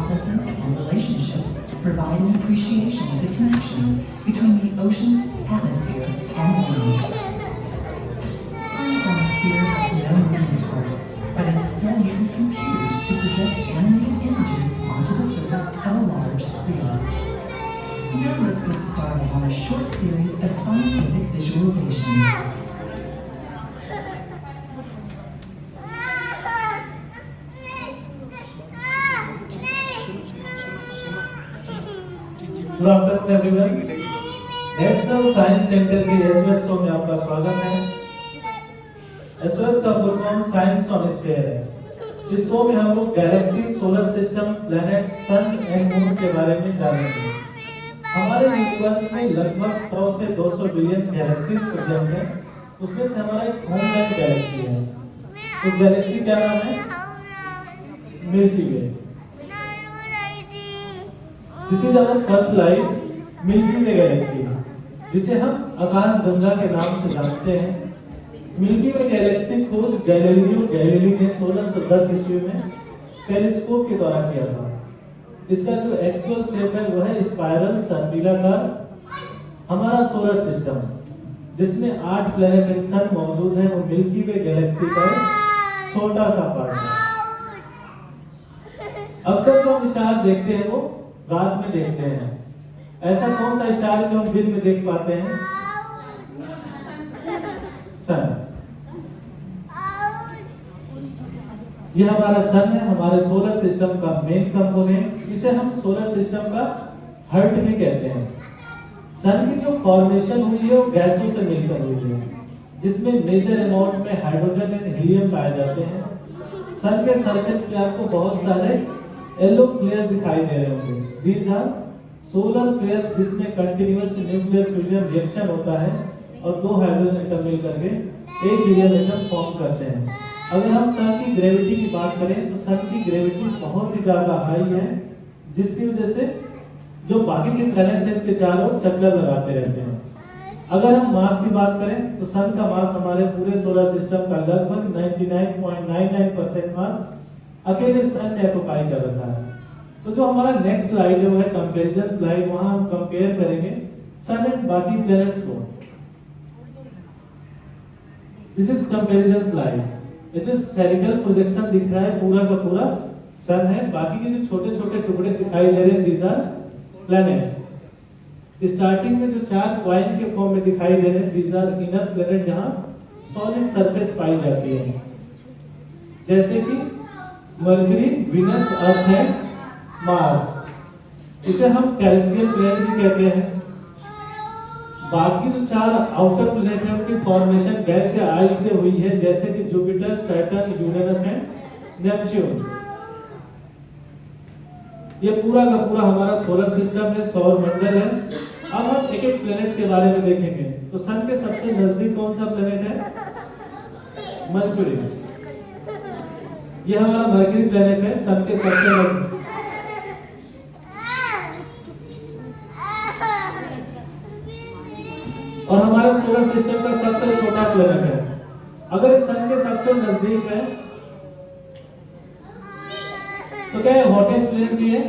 processes, and relationships, providing appreciation of the connections between the oceans, atmosphere, and land. Science on a Sphere has no moving parts, but instead uses computers to project animated images onto the surface of a large sphere. Now let's get started on a short series of scientific visualizations. Good afternoon everyone. National science centre के SOS show में आपका स्वागत है। SOS का full form science on sphere है। इस show में हम लोग galaxy, solar system, planet, sun and moon के बारे में जानेंगे। हमारे यूनिवर्स में लगभग 100 से 200 बिलियन गैलेक्सीज प्रेजेंट हैं। उसमें से हमारा एक होमलैंड गैलेक्सी है। उस गैलेक्सी का नाम है milky way. This is our first light, milky way Galaxy, जिसे हम आकाश गंगा के नाम से जानते हैं। मिल्की वे गैलेक्सी खोज गैलीलियो गैलीली ने 1610 ईस्वी में टेलीस्कोप के द्वारा किया था। इसका जो एक्चुअल शेप है वो है स्पाइरल सर्पिलाकार। हमारा सोलर सिस्टम जिसमें 8 प्लैनेट एंड सन मौजूद हैं, वो मिल्की वे गैलेक्सी का एक छोटा सा पार्ट है। अक्सर जो हम स्टार देखते हैं वो रात में देखते हैं। ऐसा कौन सा स्टार जो हम दिन में देख पाते हैं? सन। यह हमारा सन है, हमारे सोलर सिस्टम का मेन कंपोनेंट। इसे हम सोलर सिस्टम का हार्ट भी कहते हैं। सन की जो फॉर्मेशन हुई है वो गैसों से मिलकर हुई है, जिसमें मेजर अमाउंट में हाइड्रोजन एंड हीलियम पाए जाते हैं। सन के सरफेस पे आपको बहुत सारे येलो फ्लेयर दिखाई दे रहे होंगे। These are solar flares जिसमें कंटिन्यूअस न्यूक्लियर फ्यूजन रिएक्शन होता है और 2 हाइड्रोजन एटम मिलकर के एक हीलियम एटम फॉर्म करते हैं। अगर हम सन की ग्रेविटी की बात करें तो सन की ग्रेविटी बहुत ही ज्यादा हाई है, जिसकी वजह से जो बाकी के प्लैनेट्स हैं इसके चारों चक्कर लगाते रहते हैं। अगर हम मास की बात करें तो सन का मास हमारे पूरे सोलर सिस्टम का लगभग 99.99% मास अकेले सन ने ऑक्युपाई कर रखा है। तो जो हमारा नेक्स्ट स्लाइड है वो है कंपैरिजन स्लाइड। वहां हम कंपेयर करेंगे सन एंड बाकी प्लैनेट्स को। This is comparison slide. ये जो स्फेरिकल प्रोजेक्शन दिख रहा है पूरा का पूरा सन है। बाकी के जो छोटे छोटे टुकड़े दिखाई दे रहे हैं दीज आर प्लैनेट्स। स्टार्टिंग में जो 4 कॉइन के फॉर्म में दिखाई दे रहे हैं दीज आर इनर प्लैनेट, जहां सॉलिड सरफेस पाई जाती है, जैसे कि mercury, Venus, earth and Mars. इसे हम टेरेस्ट्रियल प्लेनेट भी कहते हैं। बाकी जो 4 आउटर प्लेनेट हैं उनकी फॉर्मेशन गैस या आइस से हुई है, जैसे कि Jupiter, Saturn, Uranus and Neptune. ये पूरा का पूरा हमारा सोलर सिस्टम है, सौर मंडल है। अब हम एक एक प्लेनेट्स के बारे में देखेंगे। तो सन के सबसे नजदीक कौन सा प्लेनेट है? मरकरी। ये हमारा मरकरी प्लेनेट है, सन के सबसे नजदीक। और हमारे सोलर सिस्टम का सबसे छोटा प्लेनेट है। अगर इस सन के सबसे नजदीक है तो क्या है हॉटेस्ट प्लेनेट भी है?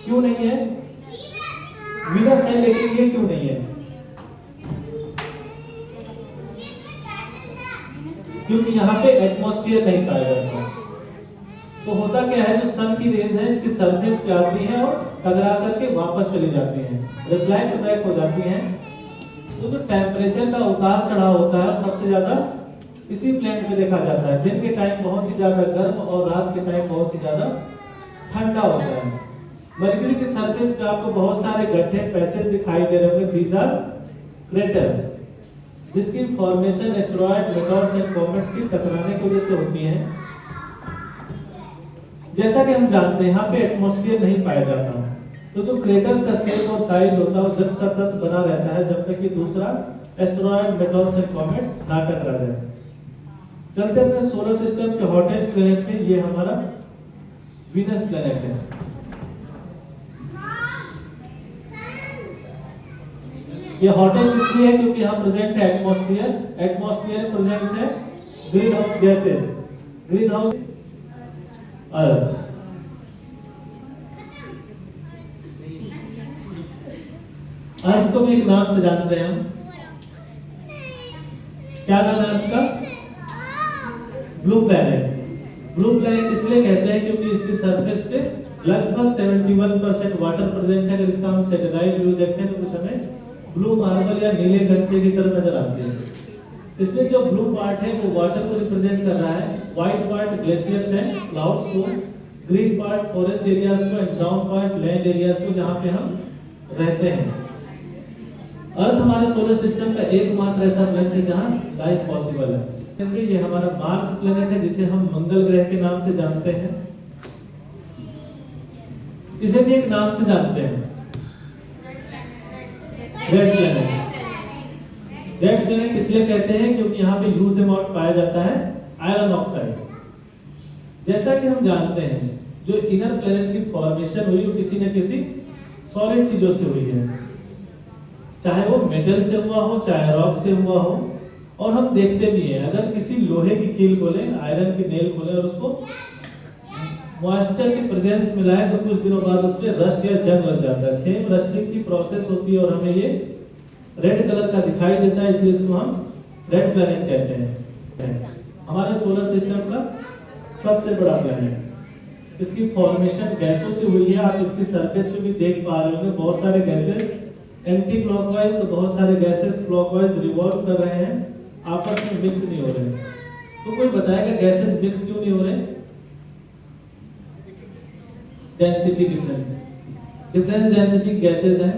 क्यों नहीं है? वीनस है, लेकिन ये क्यों नहीं है? क्योंकि यहाँ पे एटमॉस्फेयर नहीं पाया जाता। तो होता क्या है, जो सन की रेज है इसकी सरफेस पे आती है और टकरा करके वापस चली जाती हैं, रिफ्लेक्ट बैक हो जाती हैं। तो जो टेम्परेचर का उतार चढ़ाव होता है सबसे ज्यादा इसी प्लेनेट में देखा जाता है। दिन के टाइम बहुत ही ज्यादा गर्म और रात के टाइम बहुत ही ज्यादा ठंडा होता है। मरकरी के सरफेस पे आपको बहुत सारे गड्ढे, पैचेस दिखाई दे रहे होंगे। दीज आर क्रेटर्स, जिसकी फॉर्मेशन एस्टेरॉयड, मेटॉर्स एंड कॉमेट्स की टकराने की वजह से होती है। जैसा कि हम जानते हैं यहाँ पे एटमॉस्फेयर नहीं पाया जाता, तो जो क्रेटर्स का शेप और साइज होता है वो जस का तस बना रहता है जब तक कि दूसरा एस्टेरॉयड, मेटॉर्स एंड कॉमेट्स ना टकरा जाए। चलते हैं सोलर सिस्टम के हॉटेस्ट प्लेनेट में। ये हमारा वीनस प्लेनेट है। ये हॉटेस्ट इसलिए है क्योंकि यहाँ प्रेजेंट है एटमॉस्फेयर। एटमॉस्फेयर प्रेजेंट है green house gases, green house earth. Earth को भी एक नाम से जानते हैं हम। क्या नाम है अर्थ का? Blue planet. ब्लू प्लैनेट इसलिए कहते हैं क्योंकि इसकी सरफेस पे लगभग 71% वाटर प्रेजेंट है। अगर इसका हम सैटेलाइट व्यू देखते हैं तो कुछ हमें ब्लू मार्बल या नीले कंचे की तरह नजर आती है। इसमें जो ब्लू पार्ट है वो वाटर को रिप्रेजेंट कर रहा है, व्हाइट पार्ट ग्लेशियर्स है, क्लाउड्स को, ग्रीन पार्ट फॉरेस्ट एरियाज को, and brown part land areas को जहां पे हम रहते हैं। अर्थ हमारे सोलर सिस्टम का एकमात्र ऐसा प्लैनेट है जहां लाइफ पॉसिबल है। ये हमारा मार्स प्लैनेट है जिसे हम मंगल ग्रह के नाम से जानते हैं। इसे भी एक नाम से जानते हैं, रेड प्लैनेट। रेड प्लैनेट इसलिए कहते हैं क्योंकि यहाँ पे ह्यूज अमाउंट पाया जाता है आयरन ऑक्साइड। जैसा कि हम जानते हैं जो इनर प्लैनेट की फॉर्मेशन हुई वो किसी न किसी सॉलिड चीजों से हुई है, चाहे वो मेटल से हुआ हो चाहे रॉक से हुआ हो। और हम देखते भी हैं अगर किसी लोहे की कील खोलें, आयरन की नेल खोलें और उसको मॉइस्चर की प्रेजेंस मिलाएं तो कुछ दिनों बाद उस पर रस्ट या जंग लग जाता है। सेम रस्टिंग की प्रोसेस होती है और हमें ये रेड कलर का दिखाई देता है, इसलिए इसको हम रेड प्लैनेट कहते हैं। हमारे सोलर सिस्टम का सबसे बड़ा प्लैनेट। इसकी फॉर्मेशन गैसों से हुई है। आप इसकी सरफेस पे भी देख पा रहे होंगे बहुत सारे गैसेस एंटी क्लॉकवाइज तो बहुत सारे गैसेस क्लॉकवाइज रिवॉल्व कर रहे हैं, आपस में मिक्स नहीं हो रहे। तो कोई बताएगा गैसेस मिक्स क्यों नहीं हो रहे? Density difference, different density gases हैं।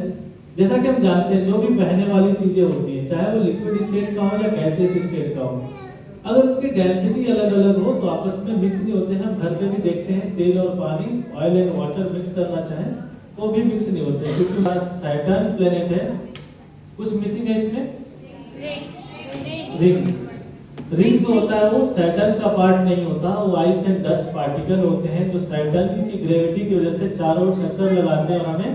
जैसा कि हम जानते हैं जो भी बहने वाली चीजें होती हैं चाहे वो लिक्विड स्टेट का हो या गैसियस स्टेट का हो, अगर उनकी डेंसिटी अलग अलग हो तो आपस में मिक्स नहीं होते हैं। हम घर पे भी देखते हैं तेल और पानी, ऑयल एंड वाटर मिक्स करना चाहें तो भी मिक्स नहीं होते क्योंकि सैटर्न प्लैनेट है। कुछ मिसिंग है इसमें, रिंग। रिंग जो होता है वो सैटर्न का पार्ट नहीं होता, वो आइस एंड डस्ट पार्टिकल होते हैं जो सैटर्न की ग्रेविटी की वजह से चारों ओर चक्कर लगाते हैं और हमें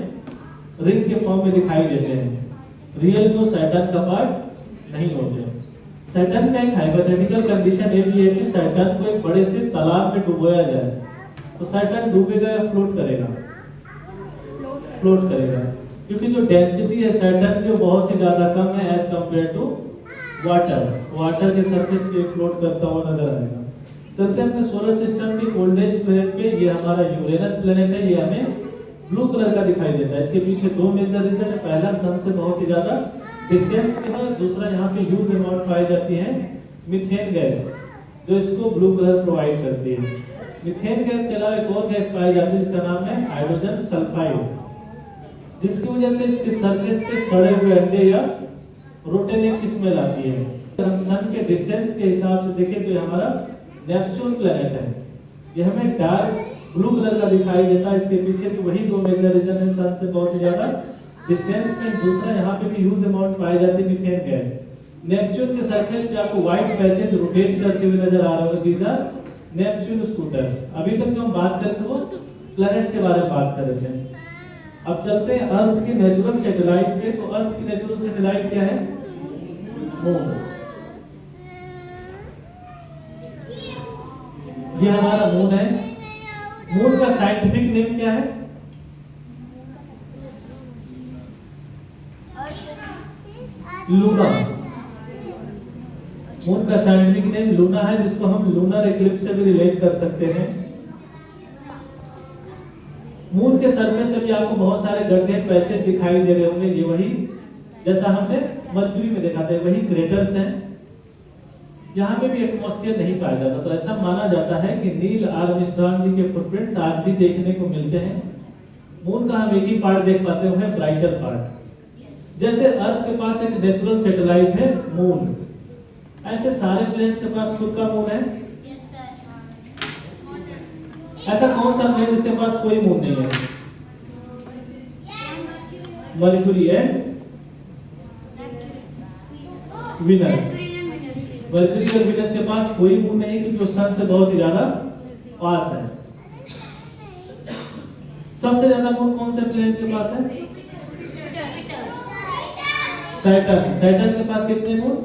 रिंग के फॉर्म में दिखाई देते हैं। रियल तो सैटर्न का पार्ट नहीं होते। सैटर्न का एक हाइपोथेटिकल कंडीशन ये भी है कि सैटर्न को एक बड़े से तालाब में डुबोया जाए तो सैटर्न डूबेगा या फ्लोट करेगा? फ्लोट करेगा, क्योंकि जो डेंसिटी है सैटर्न की बहुत ही ज्यादा कम है as compare to water. Water के सरफेस पे फ्लोट करता हुआ नजर आएगा। चलते हैं अपने सोलर सिस्टम के ओल्डेस्ट प्लैनेट पे। ये हमारा यूरेनस प्लैनेट है। ये हमें ब्लू कलर का दिखाई देता है। इसके पीछे दो मेजर रीजन है। पहला सन से बहुत ही ज्यादा डिस्टेंस पे है, दूसरा यहाँ पे ह्यूज अमाउंट पाई जाती है मीथेन गैस जो इसको ब्लू कलर प्रोवाइड करती है। मीथेन गैस के अलावा एक और गैस पाई जाती है जिसका नाम है हाइड्रोजन सल्फाइड, जिसकी वजह से इसके सरफेस पे सड़े हुए अंडे या रोटेनिंग की स्मेल आती है। अगर हम सन के डिस्टेंस के हिसाब से देखें तो ये हमारा नेपच्यून प्लैनेट है। ये हमें डार्क ब्लू कलर का दिखाई देता है। इसके पीछे भी वही दो मेजर रीजन है, सन से बहुत ही ज्यादा डिस्टेंस में, दूसरा यहाँ पे भी ह्यूज अमाउंट पाई जाती है मीथेन गैस। नेपच्यून के सरफेस पे आपको व्हाइट पैचेस रोटेट करते हुए नजर आ रहे होंगे, दीज आर नेपच्यून स्कूटर्स। अभी तक जो हम बात कर रहे थे वो प्लैनेट्स के बारे में बात कर रहे थे। अब चलते हैं अर्थ की नेचुरल सैटेलाइट पे। तो अर्थ की नेचुरल सैटेलाइट क्या है? मून। ये हमारा मून है। मून का साइंटिफिक नेम क्या है? लूना। मून का साइंटिफिक नेम लूना है, जिसको हम लूनर एक्लिप्स से भी रिलेट कर सकते हैं। मून के सरफेस पे भी आपको बहुत सारे गड्ढे पैचेस दिखाई दे रहे होंगे। ये वही जैसा हमने मरकरी में देखा था, वही क्रेटर्स हैं। यहाँ पे भी एटमॉस्फेयर नहीं पाया जाता, तो ऐसा माना जाता है कि नील आर्मस्ट्रांग जी के फुटप्रिंट्स आज भी देखने को मिलते हैं। मून का हम एक ही पार्ट देख पाते हैं, ब्राइटर पार्ट। जैसे अर्थ के पास एक नेचुरल सैटेलाइट है मून, ऐसे सारे प्लैनेट्स के पास खुद का मून है। ऐसा कौन सा प्लैनेट जिसके पास कोई मून नहीं है? Mercury and Venus. मरकरी और विनस के पास कोई मून नहीं क्योंकि वो सन से बहुत ही ज्यादा पास है। सबसे ज्यादा मून कौन से प्लैनेट के पास है? सैटर्न। सैटर्न के पास कितने मून?